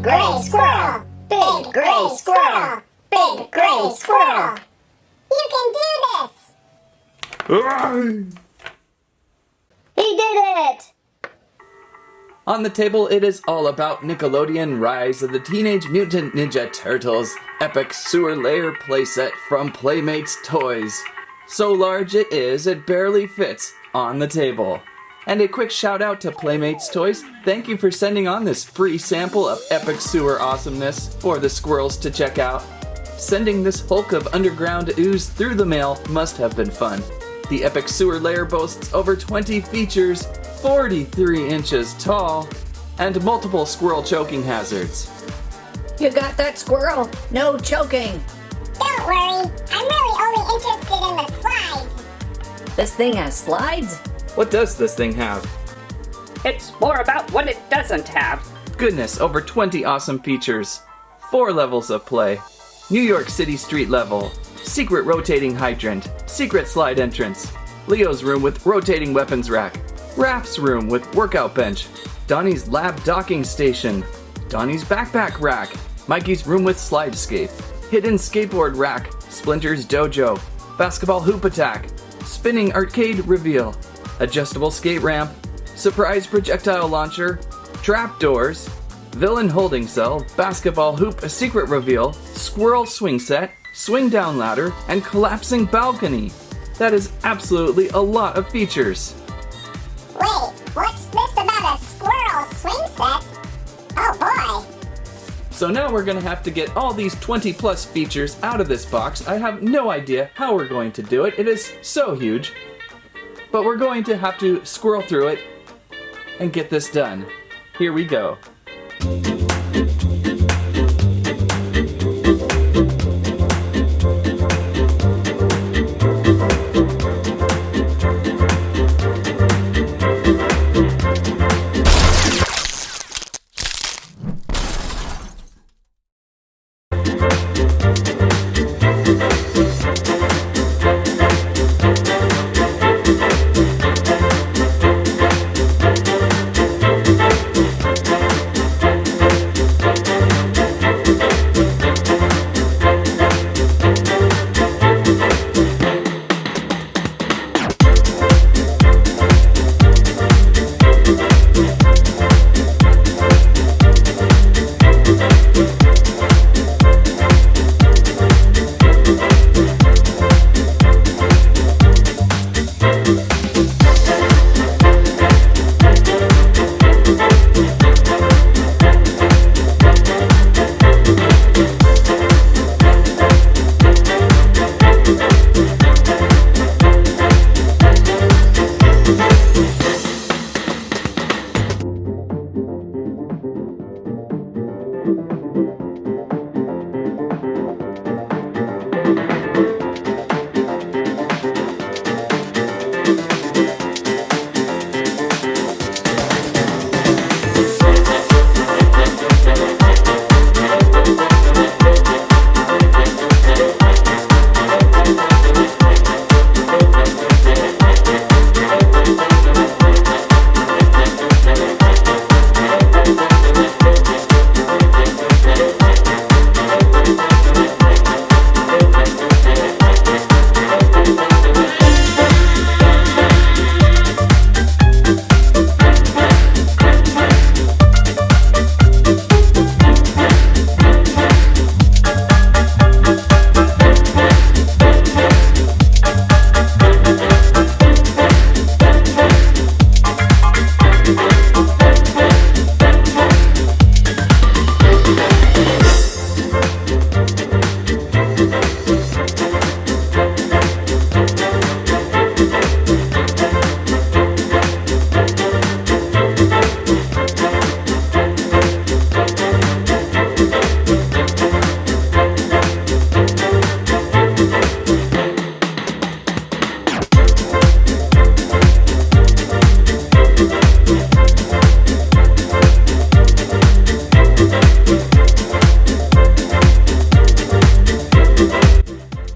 Big gray squirrel! Big gray squirrel! Big gray squirrel! You can do this! He did it! On the table, it is all about Nickelodeon Rise of the Teenage Mutant Ninja Turtles Epic Sewer Lair Playset from Playmates Toys. So large it is, it barely fits on the table. And a quick shout out to Playmates Toys. Thank you for sending on this free sample of epic sewer awesomeness for the squirrels to check out. Sending this hulk of underground ooze through the mail must have been fun. The Epic Sewer Lair boasts over 20 features, 43 inches tall, and multiple squirrel choking hazards. You got that, squirrel? No choking. Don't worry, I'm really only interested in the slides. This thing has slides? What does this thing have? It's more about what it doesn't have. Goodness, over 20 awesome features. 4 levels of play. New York City street level. Secret rotating hydrant. Secret slide entrance. Leo's room with rotating weapons rack. Raph's room with workout bench. Donnie's lab docking station. Donnie's backpack rack. Mikey's room with slide escape. Hidden skateboard rack. Splinter's dojo. Basketball hoop attack. Spinning arcade reveal. Adjustable skate ramp, surprise projectile launcher, trapdoors, villain holding cell, basketball hoop, a secret reveal, squirrel swing set, swing down ladder, and collapsing balcony. That is absolutely a lot of features. Wait, what's this about a squirrel swing set? Oh boy. So now we're gonna have to get all these 20 plus features out of this box. I have no idea how we're going to do it. It is so huge. But we're going to have to squirrel through it and get this done. Here we go.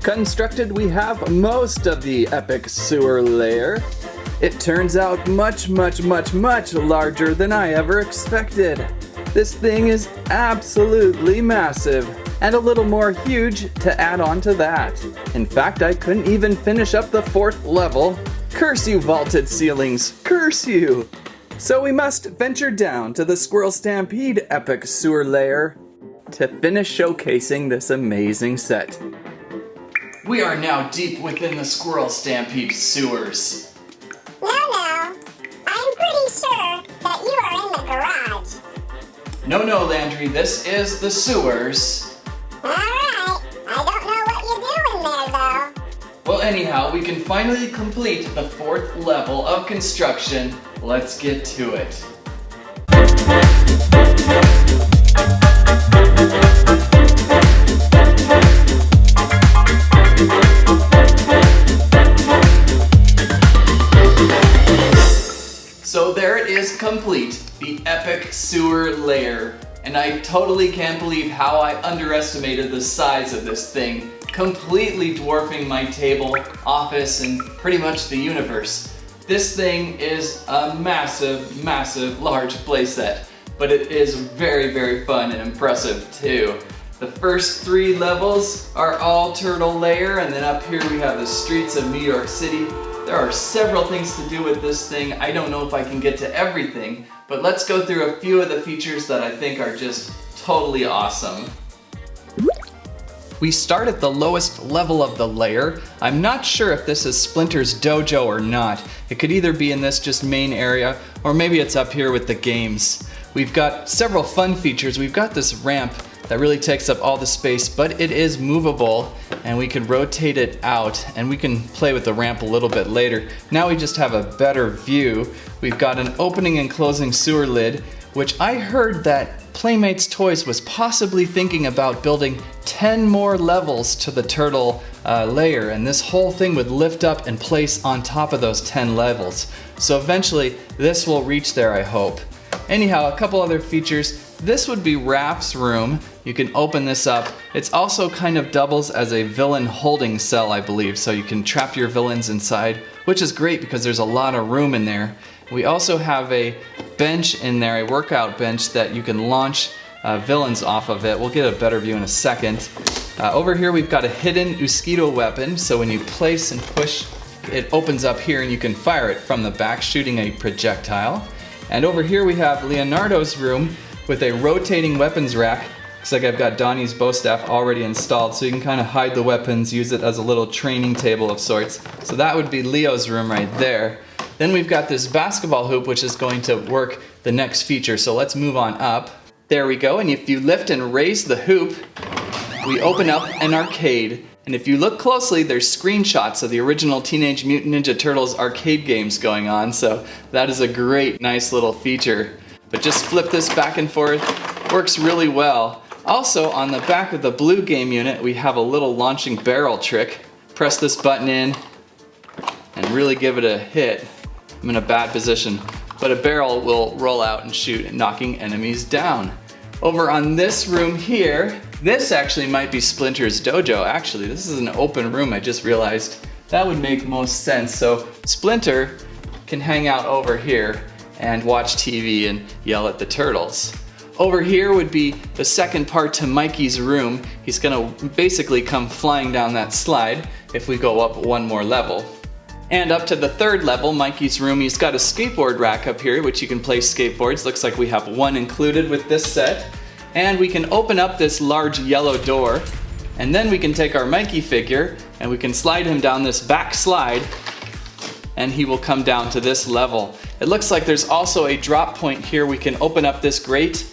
Constructed, we have most of the Epic Sewer Lair. It turns out much larger than I ever expected. This thing is absolutely massive, and a little more huge to add on to that. In fact, I couldn't even finish up the 4th level. Curse you, vaulted ceilings, curse you! So we must venture down to the Squirrel Stampede Epic Sewer Lair to finish showcasing this amazing set. We are now deep within the Squirrel Stampede sewers. No, I'm pretty sure that you are in the garage. No, Landry, this is the sewers. Alright, I don't know what you're doing there though. Well, anyhow, we can finally complete the 4th level of construction. Let's get to it. So there it is, complete, the Epic Sewer Lair. And I totally can't believe how I underestimated the size of this thing, completely dwarfing my table, office, and pretty much the universe. This thing is a massive, large playset, but it is very fun and impressive too. The first 3 levels are all Turtle Lair, and then up here we have the streets of New York City. There are several things to do with this thing. I don't know if I can get to everything, but let's go through a few of the features that I think are just totally awesome. We start at the lowest level of the lair. I'm not sure if this is Splinter's dojo or not. It could either be in this just main area, or maybe it's up here with the games. We've got several fun features. We've got this ramp that really takes up all the space, but it is movable and we can rotate it out, and we can play with the ramp a little bit later. Now we just have a better view. We've got an opening and closing sewer lid, which I heard that Playmates Toys was possibly thinking about building 10 more levels to the turtle layer, and this whole thing would lift up and place on top of those 10 levels. So eventually this will reach there, I hope. Anyhow, a couple other features. This would be Raph's room. You can open this up. It's also kind of doubles as a villain holding cell, I believe, so you can trap your villains inside, which is great because there's a lot of room in there. We also have a bench in there, a workout bench that you can launch villains off of it. We'll get a better view in a second. Over here we've got a hidden Skeeto Weapon, so when you place and push, it opens up here and you can fire it from the back, shooting a projectile. And over here we have Leonardo's room with a rotating weapons rack. Looks like I've got Donnie's bow staff already installed, so you can kind of hide the weapons, use it as a little training table of sorts. So that would be Leo's room right there. Then we've got this basketball hoop, which is going to work the next feature. So let's move on up. There we go, and if you lift and raise the hoop, we open up an arcade. And if you look closely, there's screenshots of the original Teenage Mutant Ninja Turtles arcade games going on, so that is a great, nice little feature. But just flip this back and forth, works really well. Also, on the back of the blue game unit, we have a little launching barrel trick. Press this button in and really give it a hit. I'm in a bad position, but a barrel will roll out and shoot, knocking enemies down. Over on this room here, this actually might be Splinter's dojo. Actually, this is an open room, I just realized. That would make most sense. So Splinter can hang out over here and watch TV and yell at the turtles. Over here would be the second part to Mikey's room. He's gonna basically come flying down that slide if we go up one more level. And up to the 3rd level, Mikey's room, he's got a skateboard rack up here, which you can place skateboards. Looks like we have one included with this set. And we can open up this large yellow door, and then we can take our Mikey figure and we can slide him down this back slide, and he will come down to this level. It looks like there's also a drop point here. We can open up this grate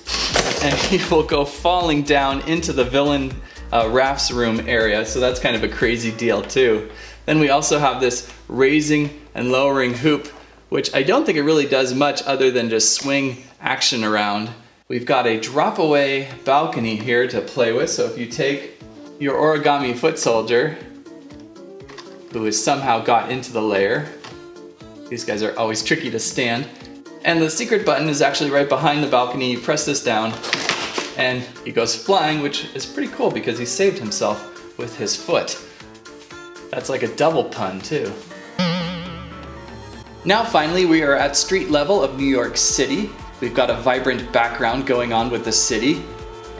and he will go falling down into the villain Raph's room area, so that's kind of a crazy deal too. Then we also have this raising and lowering hoop, which I don't think it really does much other than just swing action around. We've got a drop away balcony here to play with, so if you take your origami foot soldier, who has somehow got into the lair, these guys are always tricky to stand, and the secret button is actually right behind the balcony. You press this down and he goes flying, which is pretty cool because he saved himself with his foot. That's like a double pun too. Now finally we are at street level of New York City. We've got a vibrant background going on with the city,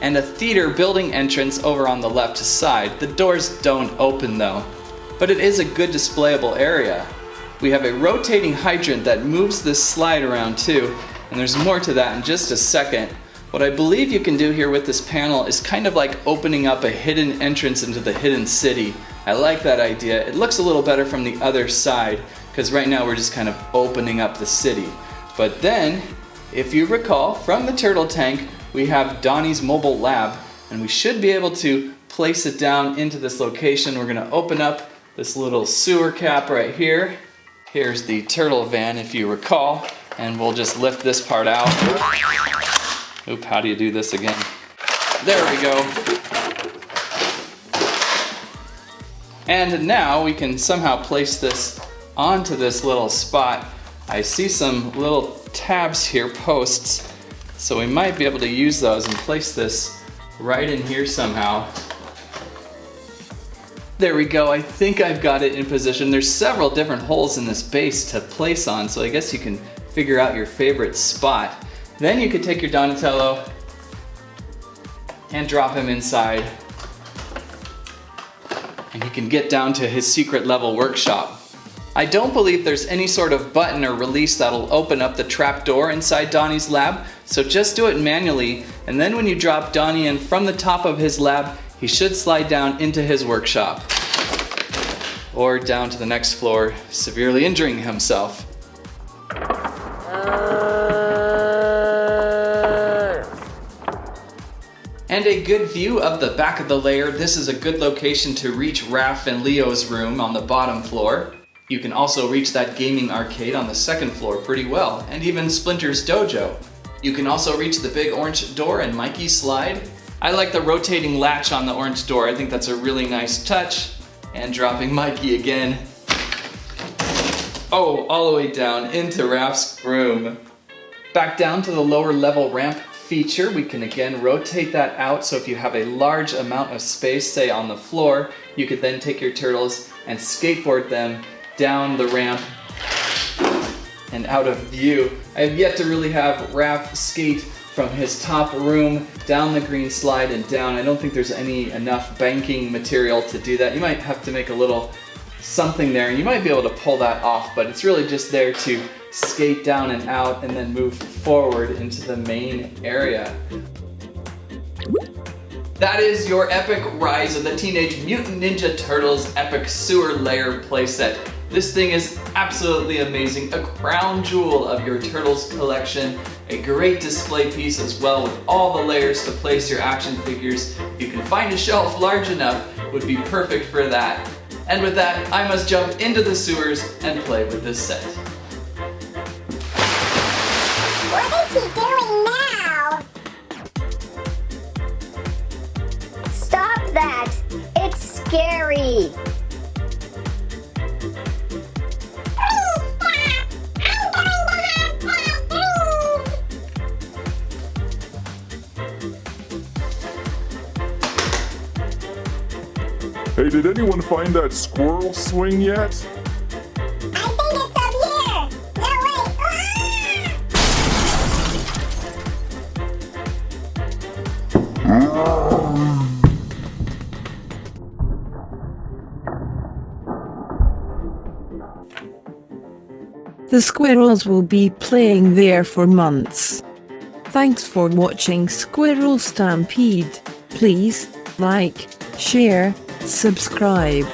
and a theater building entrance over on the left side. The doors don't open though, but it is a good displayable area. We have a rotating hydrant that moves this slide around too, and there's more to that in just a second. What I believe you can do here with this panel is kind of like opening up a hidden entrance into the hidden city. I like that idea. It looks a little better from the other side, because right now we're just kind of opening up the city. But then, if you recall, from the turtle tank, we have Donnie's mobile lab, and we should be able to place it down into this location. We're gonna open up this little sewer cap right here. Here's the turtle van, if you recall, and we'll just lift this part out. Oop, how do you do this again? There we go. And now we can somehow place this onto this little spot. I see some little tabs here, posts, so we might be able to use those and place this right in here somehow. There we go, I think I've got it in position. There's several different holes in this base to place on, so I guess you can figure out your favorite spot. Then you could take your Donatello and drop him inside, and he can get down to his secret level workshop. I don't believe there's any sort of button or release that'll open up the trap door inside Donnie's lab, so just do it manually, and then when you drop Donnie in from the top of his lab, he should slide down into his workshop, or down to the next floor, severely injuring himself. And a good view of the back of the lair. This is a good location to reach Raph and Leo's room on the bottom floor. You can also reach that gaming arcade on the second floor pretty well, and even Splinter's dojo. You can also reach the big orange door and Mikey's slide. I like the rotating latch on the orange door. I think that's a really nice touch. And dropping Mikey again. Oh, all the way down into Raph's room. Back down to the lower level ramp feature, we can again rotate that out, so if you have a large amount of space, say on the floor, you could then take your turtles and skateboard them down the ramp and out of view. I have yet to really have Raph skate from his top room down the green slide and down. I don't think there's enough banking material to do that. You might have to make a little something there. You might be able to pull that off, but it's really just there to skate down and out and then move forward into the main area. That is your epic Rise of the Teenage Mutant Ninja Turtles Epic Sewer Lair Playset. This thing is absolutely amazing, a crown jewel of your Turtles collection, a great display piece as well with all the layers to place your action figures. If you can find a shelf large enough, would be perfect for that. And with that, I must jump into the sewers and play with this set. What is he doing now? Stop that! It's scary! Hey, did anyone find that squirrel swing yet? I think it's up here! No, wait! The squirrels will be playing there for months. Thanks for watching Squirrel Stampede. Please like, share, subscribe.